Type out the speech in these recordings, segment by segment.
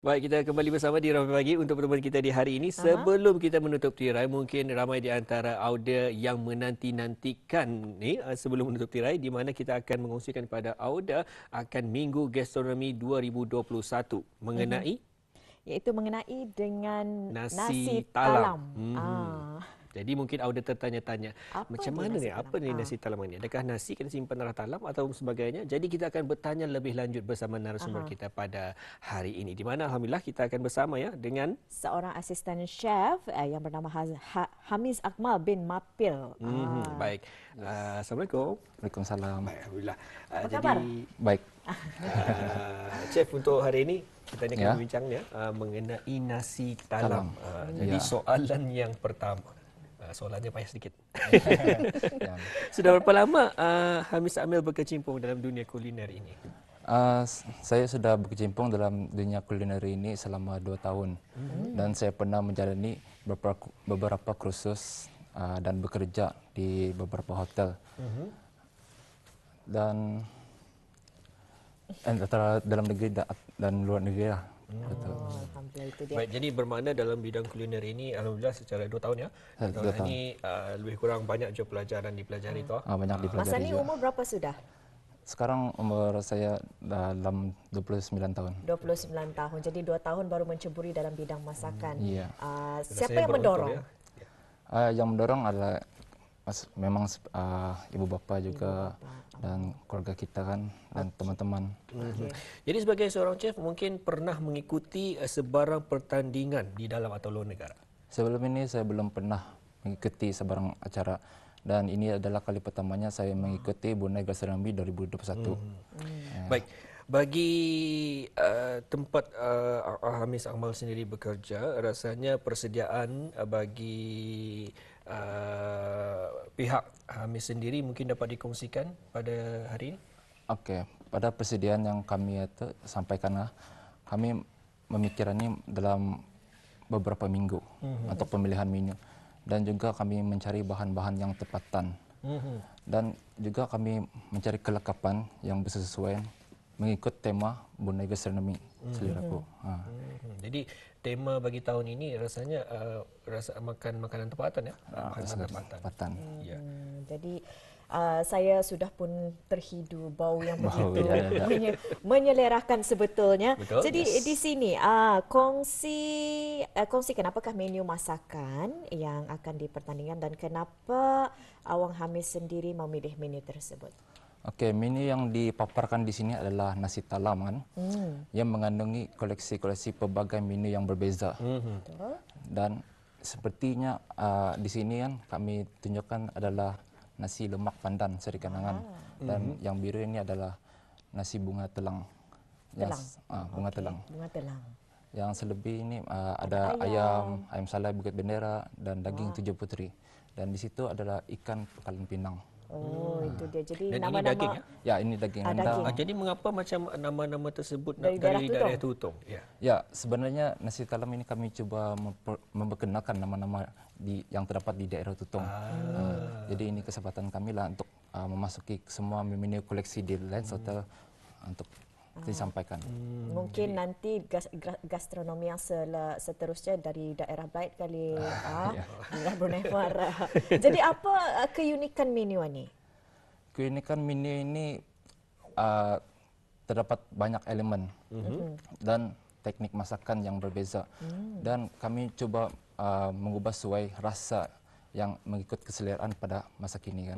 Baik, kita kembali bersama di Ramai Pagi untuk pertemuan kita di hari ini. Aha. Sebelum kita menutup tirai, mungkin ramai di antara auda yang menanti-nantikan ni sebelum menutup tirai, di mana kita akan mengongsikan kepada auda akan Minggu Gastronomi 2021 mengenai Iaitu mengenai dengan nasi nasi talam. talam. Mhm. Jadi mungkin auda tertanya-tanya, Apa macam dia mana nasi ni? talam? Apa ni nasi talam ini? Adakah nasi kena simpan dalam talam atau sebagainya? Jadi kita akan bertanya lebih lanjut bersama narasumber Aha. kita pada hari ini. Di mana alhamdulillah kita akan bersama ya dengan Seorang asisten chef yang bernama Hamiz Akmal bin Mapil. Baik. Yes. Assalamualaikum. Waalaikumsalam. Baik, alhamdulillah. Apa Jadi khabar? Baik. Chef untuk hari ini kita akan Ya. berbincang ya mengenai nasi talam. Jadi Ya. soalan yang pertama. Soalannya payah sedikit. Ya. Sudah berapa lama Hamis Amil berkecimpung dalam dunia kuliner ini? Saya sudah berkecimpung dalam dunia kuliner ini selama 2 tahun. Dan saya pernah menjalani beberapa kursus dan bekerja di beberapa hotel. Dan antara dalam negeri dan luar negeri lah. Betul. Alhamdulillah, itu dia. Baik, jadi bermakna dalam bidang kuliner ini alhamdulillah secara 2 tahun ya. 2 2 tahun tahun. ini lebih kurang banyak je pelajaran dipelajari tu. Banyak Masa dipelajari ni juga. umur berapa sudah? Sekarang umur saya dalam 29 tahun. 29 tahun. Jadi 2 tahun baru menceburi dalam bidang masakan. Iya. Siapa Rasanya yang beruntung mendorong? ya. Yang mendorong adalah memang ibu bapa juga dan keluarga kita kan dan teman-teman. Okey. Jadi sebagai seorang chef mungkin pernah mengikuti sebarang pertandingan di dalam atau luar negara. Sebelum ini saya belum pernah mengikuti sebarang acara dan ini adalah kali pertamanya saya mengikuti Brunei Gastronomi 2021. Baik, bagi tempat Hamis Akmal sendiri bekerja, rasanya persediaan bagi pihak Hamis sendiri mungkin dapat dikongsikan pada hari ini. Okey, pada persediaan yang kami sampaikan, kami memikirkannya dalam beberapa minggu untuk pemilihan menu dan juga kami mencari bahan-bahan yang tepatan dan juga kami mencari kelengkapan yang bersesuaian mengikut tema Brunei Gastronomi seleraku. Jadi tema bagi tahun ini rasanya rasa makan makanan tempatan ya. Makanan Tepatan. Ya. Jadi saya sudah pun terhidu bau yang Bau, begitu ya. menyelerakan sebetulnya. Betul, Jadi yes. di sini kongsikan apakah menu masakan yang akan dipertandingkan dan kenapa Awang Hamis sendiri memilih menu tersebut? Okey, menu yang dipaparkan di sini adalah nasi talam kan, yang mengandungi koleksi-koleksi pelbagai menu yang berbeza. Betul? Dan sepertinya di sini kan kami tunjukkan adalah nasi lemak pandan seri kanangan dan yang biru ini adalah nasi bunga telang. Telang. Bunga Okey, telang. bunga telang. Yang selebih ini ada ayam salai Bukit Bendera dan daging Tujuh Putri. Dan di situ adalah ikan Pekalan Pinang. Oh, itu dia. Jadi Dan ini nama-nama daging ya? Ya, ini daging daging. rendang. Jadi mengapa macam nama-nama tersebut Dari dari daerah daerah Tutong? Ya. Ya, sebenarnya nasi talam ini kami coba memperkenalkan nama-nama yang terdapat di daerah Tutong. Jadi ini kesempatan kami lah untuk memasuki semua menu koleksi di Lens Hotel untuk disampaikan. Mungkin nanti gastronomi yang seterusnya dari daerah Bait kali daerah Brunei Darah. Jadi apa keunikan menu ini? Keunikan menu ini terdapat banyak elemen dan teknik masakan yang berbeza. Dan kami coba mengubah sesuai rasa yang mengikut keseleraan pada masa kini kan.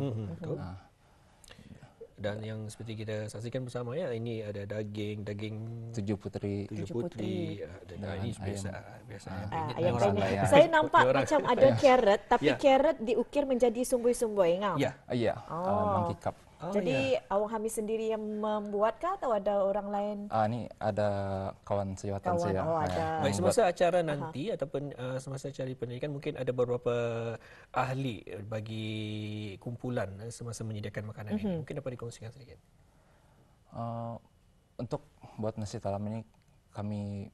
Dan yang seperti kita saksikan bersama ya, ini ada daging Tujuh Putri. Tujuh Putri, dan ini biasa Ayam orang penyet. lain. Saya nampak macam ada carrot, tapi Ya. carrot diukir menjadi sumbui-sumbui. Ngam? Ya. Ya, monkey cup. Jadi Awang Hamis sendiri yang membuatkah atau ada orang lain? Ini ada kawan sejawatan saya. Oh, ada. Baik, semasa acara nanti ataupun semasa acara pendidikan mungkin ada beberapa ahli bagi kumpulan semasa menyediakan makanan ini. Mungkin dapat dikongsikan sedikit. Untuk buat nasi talam ini kami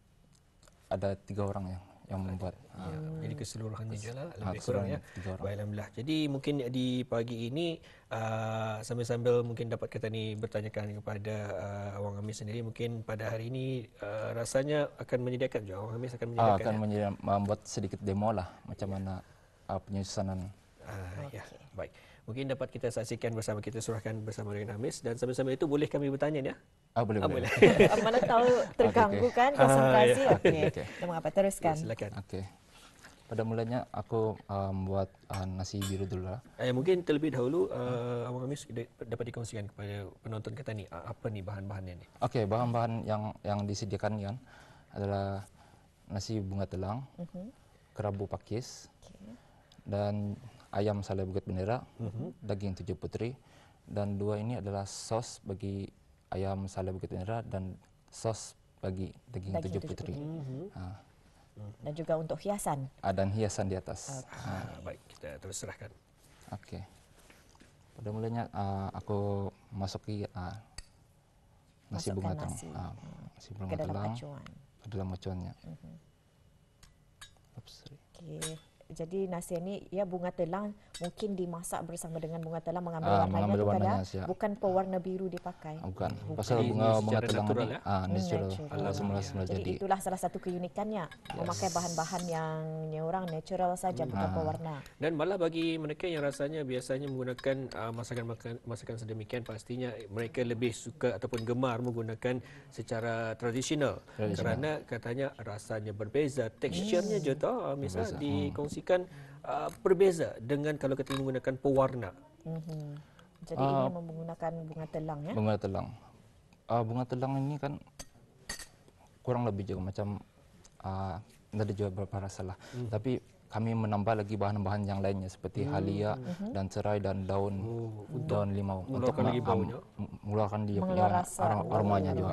ada 3 orang yang membuat. Ya, jadi keseluruhannya je lah lebih kurang keseluruhan ya. 3 orang. Baik, alhamdulillah. Jadi mungkin di pagi ini sambil-sambil mungkin dapat kita ni bertanyakan kepada Awang Hamis sendiri, mungkin pada hari ini rasanya akan menyediakan juga, Awang Hamis akan menyediakan Akan membuat sedikit demo lah macam mana penyusunan. Ya, baik. Mungkin dapat kita saksikan bersama, kita surahkan bersama dengan Hamis, dan sambil-sambil itu boleh kami bertanya ya? Boleh. Mana tahu terganggu kan konsentrasi. Okey. Okey. Tak mengapa, teruskan. Silakan. Okey. Pada mulanya aku membuat nasi biru dulu lah. Mungkin terlebih dahulu Awang Hamis dapat dikongsikan kepada penonton kita ni apa ni bahan-bahannya ni? Okey, bahan-bahan yang disediakan kan adalah nasi bunga telang, kerabu pakis, dan ayam salai Bukit Bendera, daging tujuh putri, dan 2 ini adalah sos bagi ayam salai Bukit Bendera dan sos bagi daging tujuh putri. Dan juga untuk hiasan. Dan hiasan di atas. Baik, kita terus serahkan. Okey. Pada mulanya aku masuki nasi bunga telang. Nasi bunga telang ke dalam acuannya. Okey. Jadi nasi ini ya bunga telang mungkin dimasak bersama dengan bunga telang mengambil warnanya tu bukan pewarna biru dipakai. Bukan. Pasal bunga telang ni natural. Semula Jadi itulah salah satu keunikannya, memakai bahan-bahan yang orang natural saja, bukan pewarna. Dan malah bagi mereka yang rasanya biasanya menggunakan masakan sedemikian, pastinya mereka lebih suka ataupun gemar menggunakan secara tradisional. Kerana katanya rasanya berbeza, teksturnya je tau misal dikongsikan berbeza dengan kalau kita menggunakan pewarna. Jadi ini menggunakan bunga telang ya. Bunga telang. Bunga telang ini kan kurang lebih juga macam ada juga beberapa rasa lah. Tapi kami menambah lagi bahan-bahan yang lainnya seperti halia dan serai dan daun limau untuk mengeluarkan dia punya aromanya juga.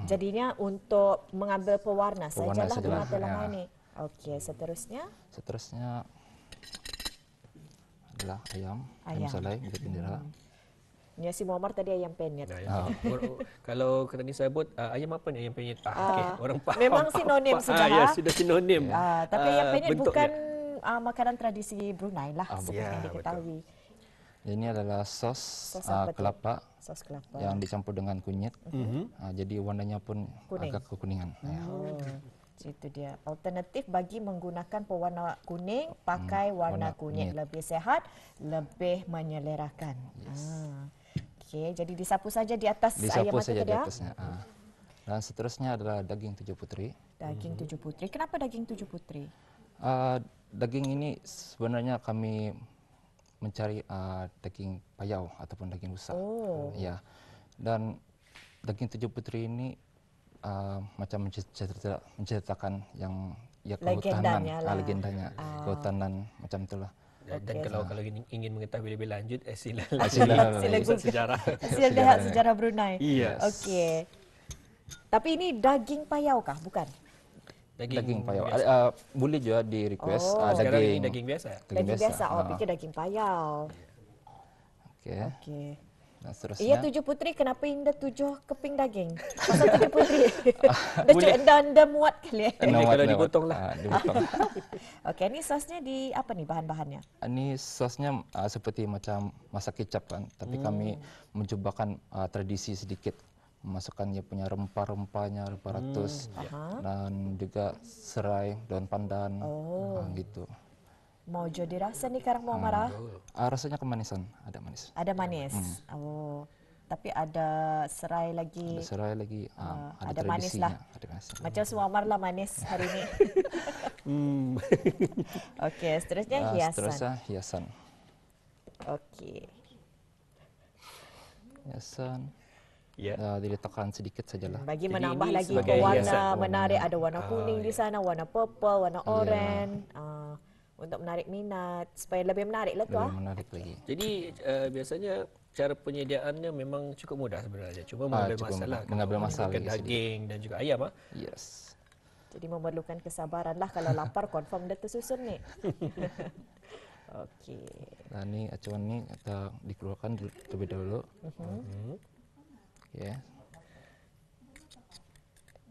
Jadinya untuk mengambil pewarna sajalah bunga telang ini. Okey, seterusnya adalah ayam salai Bukit Bendera. Ya, si Muammar tadi ayam penyet. Kalau kata ni saya sebut ayam apa ni, ayam penyet? Okey, orang faham. Memang sinonim sudah. Ya, sudah sinonim. Tapi ayam penyet bukan makanan tradisi Brunei lah, seperti yang diketahui. Ini adalah sos kelapa. Sos kelapa yang dicampur dengan kunyit. Jadi warnanya pun agak kekuningan. Itu dia. Alternatif bagi menggunakan pewarna kuning, pakai warna kunyit. Lebih sehat, lebih menyelerakan. Okey, jadi disapu saja di atas ayam itu saja tadi. Di atasnya. Dan seterusnya adalah daging tujuh putri. Daging tujuh putri. Kenapa daging tujuh putri? Daging ini sebenarnya kami mencari daging payau ataupun daging rusa. Ya. Dan daging tujuh putri ini macam menceritakan yang kehutanan, legendanya, kehutanan macam itulah. Dan kalau ingin mengetahui lebih lanjut, sila sejarah. Sila lihat sejarah Brunei. Yes. Okey. Tapi ini daging payau kah? Bukan. Daging payau. Boleh juga di request daging biasa. Daging biasa. Pikir daging payau. Okey. Dan seterusnya. Iya, tujuh putri. Kenapa indah 7 keping daging? Pasal tujuh putri. Dah muat kali. Kalau dipotong lah. Okey, ini sosnya di apa nih bahan-bahannya? Ini sosnya seperti macam masak kecap kan. Tapi kami mencobakan tradisi sedikit. Memasukkan dia punya rempah-rempahnya, rempah ratus. Dan juga serai, daun pandan. Gitu. Mau jadi rasa nih karang Muammar? Rasanya kemanisan, ada manis. Ada manis. Tapi ada serai lagi. Ada serai lagi. Ada manis lah. Macam Muammar lah manis hari ini. Okey, seterusnya hiasan. Seterusnya hiasan. Okey. Hiasan. Diletakkan sedikit sajalah. Bagi menambah lagi warna menarik. Ada warna kuning di sana, warna purple, warna oranye. Untuk menarik minat, supaya lebih menarik lah tu. Lebih menarik lagi. Jadi biasanya cara penyediaannya memang cukup mudah sebenarnya. Cuma mengambil masalah daging dan juga ayam. Yes. Jadi memerlukan kesabaran lah. Kalau lapar confirm dah tersusun ni. Okey. Dan ni acuan ni kita dikeluarkan terlebih dahulu.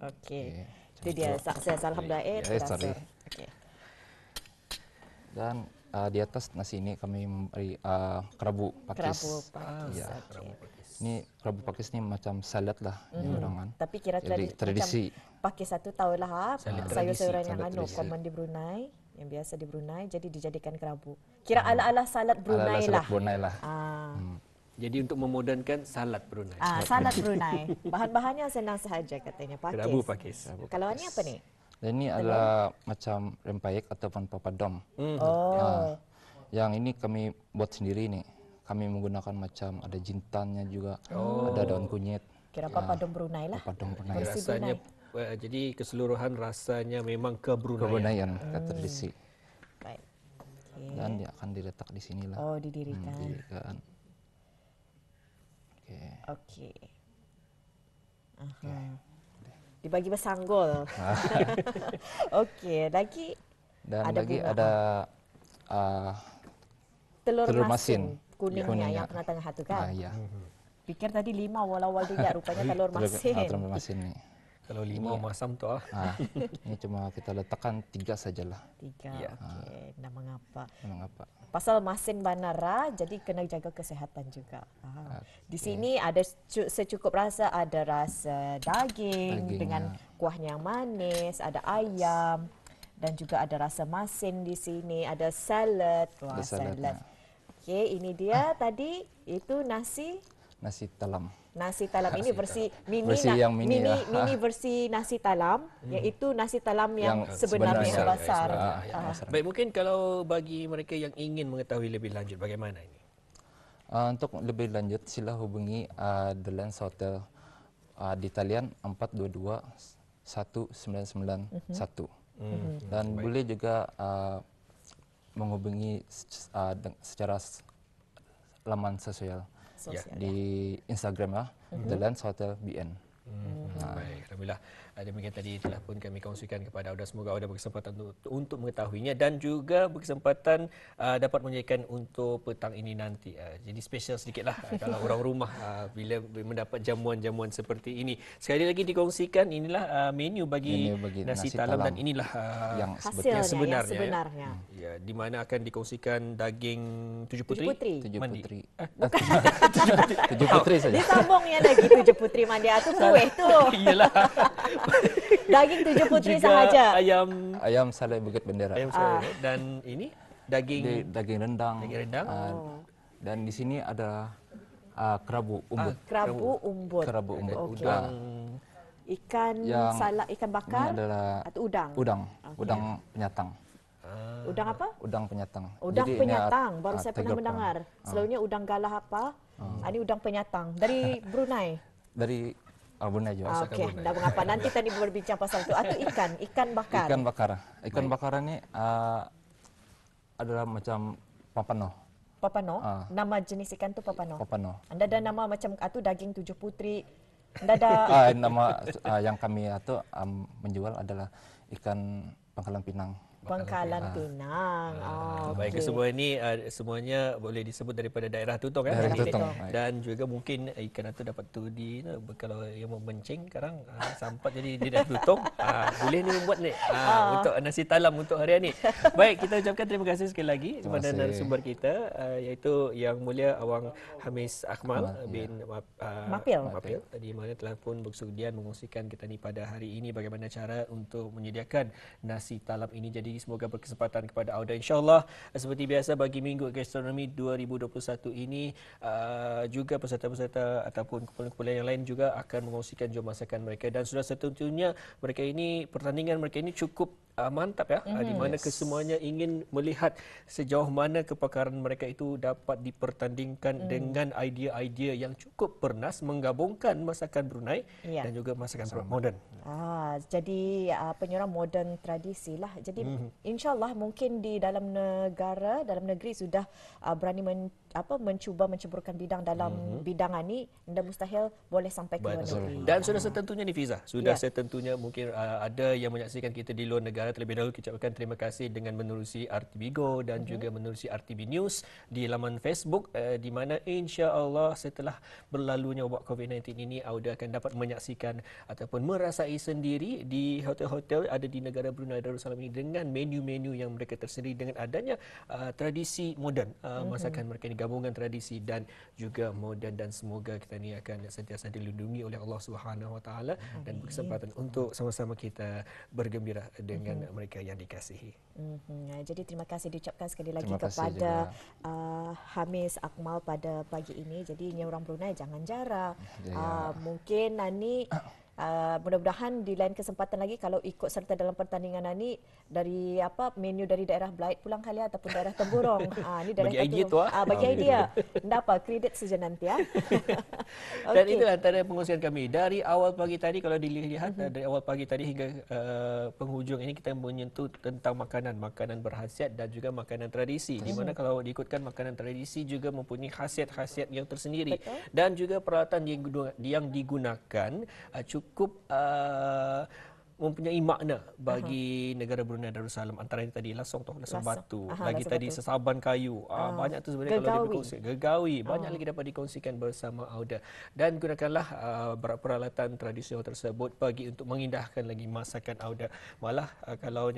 Okey. Itu dia. Saya salam dair. Okey. Dan di atas nasi ini kami memberi kerabu pakis. Kerabu pakis. Ya. Okey. Ini kerabu pakis ni macam salad lah di orang kan. Tapi kira Jadi tradisi. macam pakis satu tahulah sayur-sayuran yang Salad tradisi. common di Brunei, yang biasa di Brunei, jadi dijadikan kerabu. Kira ala-ala salad Brunei Ala-ala lah. salad Brunei lah. Jadi untuk memodernkan salad Brunei. Salad Brunei. Bahan-bahannya senang sahaja katanya, pakis. Kerabu pakis. Kalau ini apa ni? Dan ini adalah macam rempeyek ataupun papadom. Oh. Yang ini kami buat sendiri nih. Kami menggunakan macam ada jintannya juga, ada daun kunyit. Kira papadom Brunei lah. Papadom Brunei. Versi Rasanya Brunei. jadi keseluruhan rasanya memang ke Brunei. Kebruneian tradisi. Baik. Okey. Dan dia akan diletak di sinilah. Oh, didirikan. Didirikan. Oke. Okey. Aha. Dibagi bersanggul. Okey, lagi Dan ada lagi bunga. ada telur telur masin masin. kuningnya Kuningnya. yang tengah-tengah tu kan. ya. Fikir tadi 5 awal-awal juga rupanya telur masin. Telur masin nih. Kalau limau masam tu Ini cuma kita letakkan 3 sajalah. 3. Ya. Okey, nak mengapa? Memang apa? Pasal masin banara, jadi kena jaga kesihatan juga. Di sini ada secukup rasa, ada rasa daging dengan kuahnya yang manis, ada ayam dan juga ada rasa masin di sini, ada salad. Wah, Ada salad, salad. Okey, ini dia tadi itu nasi talam. Nasi talam ini versi mini, Versi yang mini lah. mini versi nasi talam, iaitu nasi talam yang sebenarnya yang sebenarnya. besar. Baik, mungkin kalau bagi mereka yang ingin mengetahui lebih lanjut bagaimana ini? Untuk lebih lanjut sila hubungi The Lens Hotel di talian 422 1991. Dan boleh juga menghubungi secara laman sosial di Instagram ya, The Lens Hotel BN. Baik, alhamdulillah. Demikian tadi telah pun kami kongsikan kepada Auda. Semoga Auda berkesempatan untuk mengetahuinya dan juga berkesempatan dapat menyajikan untuk petang ini nanti. Jadi spesial sedikitlah kalau orang rumah bila mendapat jamuan-jamuan seperti ini. Sekali lagi dikongsikan inilah menu bagi nasi talam dan inilah yang hasilnya sebenarnya. yang sebenarnya. Ya, di mana akan dikongsikan daging tujuh putri. Tujuh Mandi. putri. Bukan. Tujuh putri saja. Disambungnya lagi tujuh putri mandi tu kuih tu. Iyalah. Daging tujuh putri Juga sahaja. Ayam salai Bukit Bendera. ayam salad dan ini daging Daging rendang. Daging rendang. Dan di sini ada kerabu umbut. Kerabu umbut. Kerabu umbut. Okey. udang. Ikan Yang salak, ikan bakar Ini adalah atau udang? Udang penyatang. Udang apa? Udang penyatang. Udang Jadi ini penyatang. Baru saya pernah tiga mendengar. Selalunya udang galah apa? Ini udang penyatang. Dari Brunei. Dari Brunei juga. Okey, dah mengapa. Nanti tadi berbincang pasal itu. Atau ikan bakar. Ikan bakar. Ikan bakar ini adalah macam papano. Papano. Nama jenis ikan tu papano. Papano. Anda ada nama macam atau daging tujuh putri. Anda ada Nama yang kami itu menjual adalah ikan pangkalan pinang. Pangkalan Pinang. Baik, semua ini semuanya boleh disebut daripada daerah Tutong ya. Daerah Tutong. Dan juga mungkin ikan itu dapat tu di kalau yang mau mencing sekarang sampat jadi di daerah Tutong. Boleh ni membuat ni untuk nasi talam untuk harian ni. Baik, kita ucapkan terima kasih sekali lagi kepada narasumber kita iaitu Yang Mulia Awang Hamis Akmal bin Mapil. Tadi mana telah pun bersedia mengongsikan kita ni pada hari ini bagaimana cara untuk menyediakan nasi talam ini. Jadi semoga berkesempatan kepada Auda insya-Allah. Seperti biasa bagi Minggu Gastronomi 2021 ini juga peserta-peserta ataupun kumpulan-kumpulan yang lain juga akan mengongsikan jom masakan mereka dan sudah setentunya mereka ini pertandingan mereka ini cukup mantap ya di mana kesemuanya ingin melihat sejauh mana kepakaran mereka itu dapat dipertandingkan dengan idea-idea yang cukup bernas menggabungkan masakan Brunei dan juga masakan moden. Jadi penyerang moden tradisi lah. Jadi insya-Allah mungkin di dalam negeri sudah berani mencuba menceburkan bidang dalam bidangan ni, anda mustahil boleh sampai ke luar negeri. Dan sudah setentunya ni Fiza, sudah Ya. setentunya mungkin ada yang menyaksikan kita di luar negara. Terlebih dahulu kita ucapkan terima kasih dengan menerusi RTB Go dan juga menerusi RTB News di laman Facebook, di mana insya-Allah setelah berlalunya wabak COVID-19 ini, Auda akan dapat menyaksikan ataupun merasai sendiri di hotel-hotel ada di negara Brunei Darussalam ini dengan menu-menu yang mereka tersendiri, dengan adanya tradisi moden, masakan mereka ini gabungan tradisi dan juga moden, dan semoga kita ni akan sentiasa dilindungi oleh Allah Subhanahu Wa Taala dan berkesempatan untuk sama-sama kita bergembira dengan mereka yang dikasihi. Jadi terima kasih diucapkan sekali lagi Terima kasih kepada Hamis Akmal pada pagi ini. Jadi ni orang Brunei jangan jarang. Mungkin Nani mudah-mudahan di lain kesempatan lagi kalau ikut serta dalam pertandingan Nani dari menu dari daerah Belait pulang kali ataupun daerah Temburong. Ni daerah Bagi idea tu, bagi idea. Ndak apa, kredit saja nanti ya. Dan itu antara pengungsian kami dari awal pagi tadi. Kalau dilihat dari awal pagi tadi hingga penghujung ini, kita menyentuh tentang makanan berkhasiat dan juga makanan tradisi, di mana kalau diikutkan makanan tradisi juga mempunyai khasiat-khasiat yang tersendiri. Betul. Dan juga peralatan yang digunakan cukup mempunyai makna bagi negara Brunei Darussalam. Antaranya tadi lasong batu, lagi lasong tadi batu. sesaban kayu. Banyak tu sebenarnya kalau dikongsi. Gegawi, banyak lagi dapat dikongsikan bersama Auda. Dan gunakanlah peralatan tradisional tersebut bagi untuk mengindahkan lagi masakan Auda. Malah kalau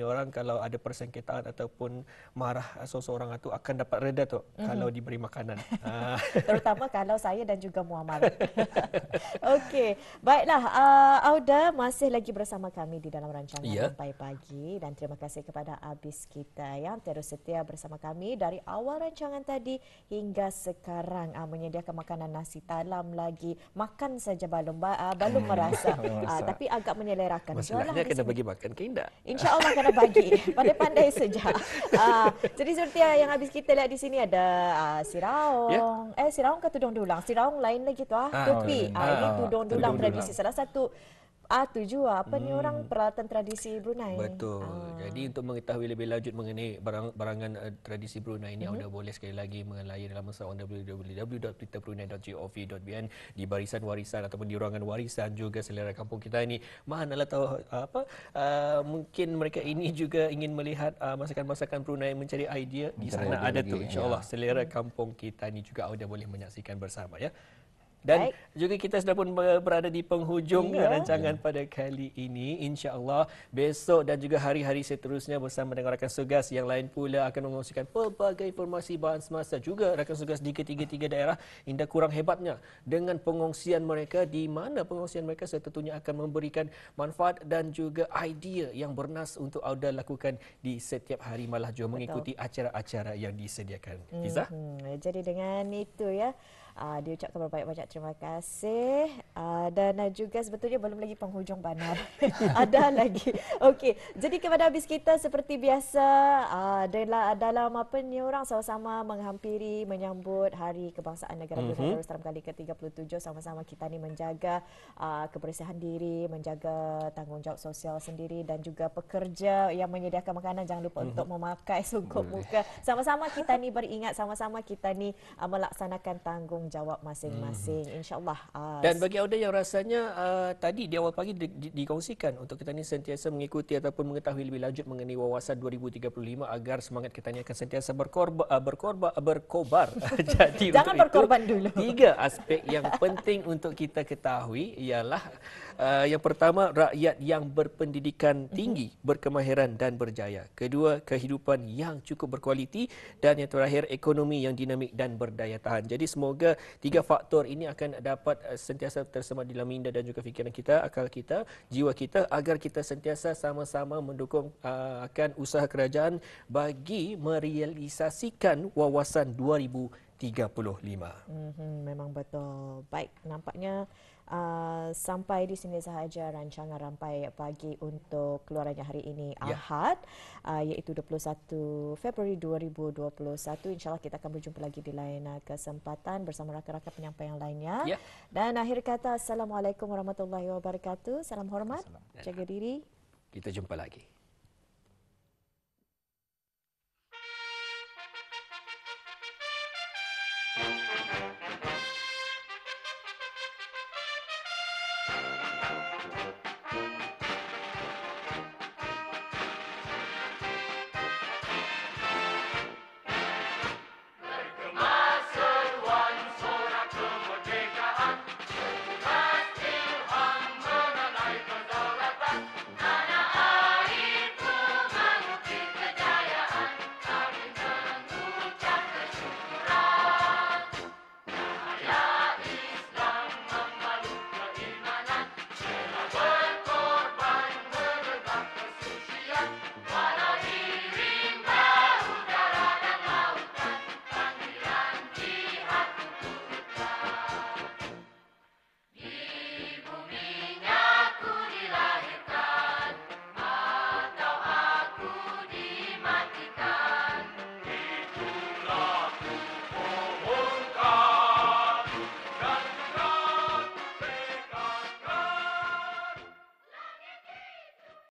ada persengketaan ataupun marah seseorang itu akan dapat reda tu kalau diberi makanan. Terutama kalau saya dan juga Muammar. Okey, baiklah, Auda masih lagi bersama kami di dalam rancangan Rampai Pagi, dan terima kasih kepada Abis kita yang terus setia bersama kami dari awal rancangan tadi hingga sekarang, menyediakan makanan nasi talam lagi. Makan saja belum merasa, tapi agak menyelerakan. Masalahnya kena bagi makan ke tidak? InsyaAllah kena bagi. Pandai-pandai saja. Jadi seperti yang habis kita lihat di sini ada siraung. Siraung ke tudung dulang? Siraung lain lagi tu. Topi. Ini tudung dulang tradisi. Salah satu tuju apa ni orang peralatan tradisi Brunei. Betul. Jadi untuk mengetahui lebih lanjut mengenai barangan tradisi Brunei ini, Anda boleh sekali lagi mengelayari laman www.pelitabrunei.gov.bn di barisan warisan ataupun di ruangan warisan juga selera kampung kita ini. Manalah tahu mungkin mereka ini juga ingin melihat masakan-masakan Brunei, mencari idea di sana ada tu. InsyaAllah selera kampung kita ini juga Anda boleh menyaksikan bersama ya. Dan juga kita sudah pun berada di penghujung rancangan pada kali ini. InsyaAllah besok dan juga hari-hari seterusnya bersama dengan rakan tugas yang lain pula akan mengongsikan pelbagai informasi bahan semasa. Juga rakan tugas di ketiga-tiga daerah indah kurang hebatnya dengan pengongsian mereka, di mana pengongsian mereka tentunya akan memberikan manfaat dan juga idea yang bernas untuk Auda lakukan di setiap hari. Malah juga mengikuti acara-acara yang disediakan. Izzah? Jadi dengan itu ya, diucapkan berbanyak-banyak terima kasih, dan juga sebetulnya belum lagi penghujung Banar. Ada lagi. Okey, jadi kepada habis kita seperti biasa, dalam orang sama-sama menghampiri menyambut Hari Kebangsaan Negara Brunei Darussalam kali ke-37, sama-sama kita ni menjaga kebersihan diri, menjaga tanggungjawab sosial sendiri, dan juga pekerja yang menyediakan makanan jangan lupa untuk memakai sungkup muka. Sama-sama kita ni beringat, sama-sama kita ni melaksanakan tanggungjawab masing-masing, insya-Allah. Dan bagi Auda yang rasanya tadi di awal pagi dikongsikan untuk kita ni sentiasa mengikuti ataupun mengetahui lebih lanjut mengenai wawasan 2035 agar semangat kita ni akan sentiasa berkobar. Jadi jangan berkorban dulu. 3 aspek yang penting untuk kita ketahui ialah yang pertama, rakyat yang berpendidikan tinggi, berkemahiran dan berjaya. Kedua, kehidupan yang cukup berkualiti, dan yang terakhir, ekonomi yang dinamik dan berdaya tahan. Jadi semoga 3 faktor ini akan dapat sentiasa tersemat dalam minda dan juga fikiran kita, akal kita, jiwa kita, agar kita sentiasa sama-sama mendukung akan usaha kerajaan bagi merealisasikan wawasan 2035. Memang betul. Baik, nampaknya sampai di sini sahaja rancangan Rampai Pagi untuk keluarannya hari ini Ahad, iaitu 21 Februari 2021. InsyaAllah kita akan berjumpa lagi di lain kesempatan bersama rakan-rakan penyampai yang lainnya. Dan akhir kata, Assalamualaikum warahmatullahi wabarakatuh. Salam hormat, jaga diri. Kita jumpa lagi.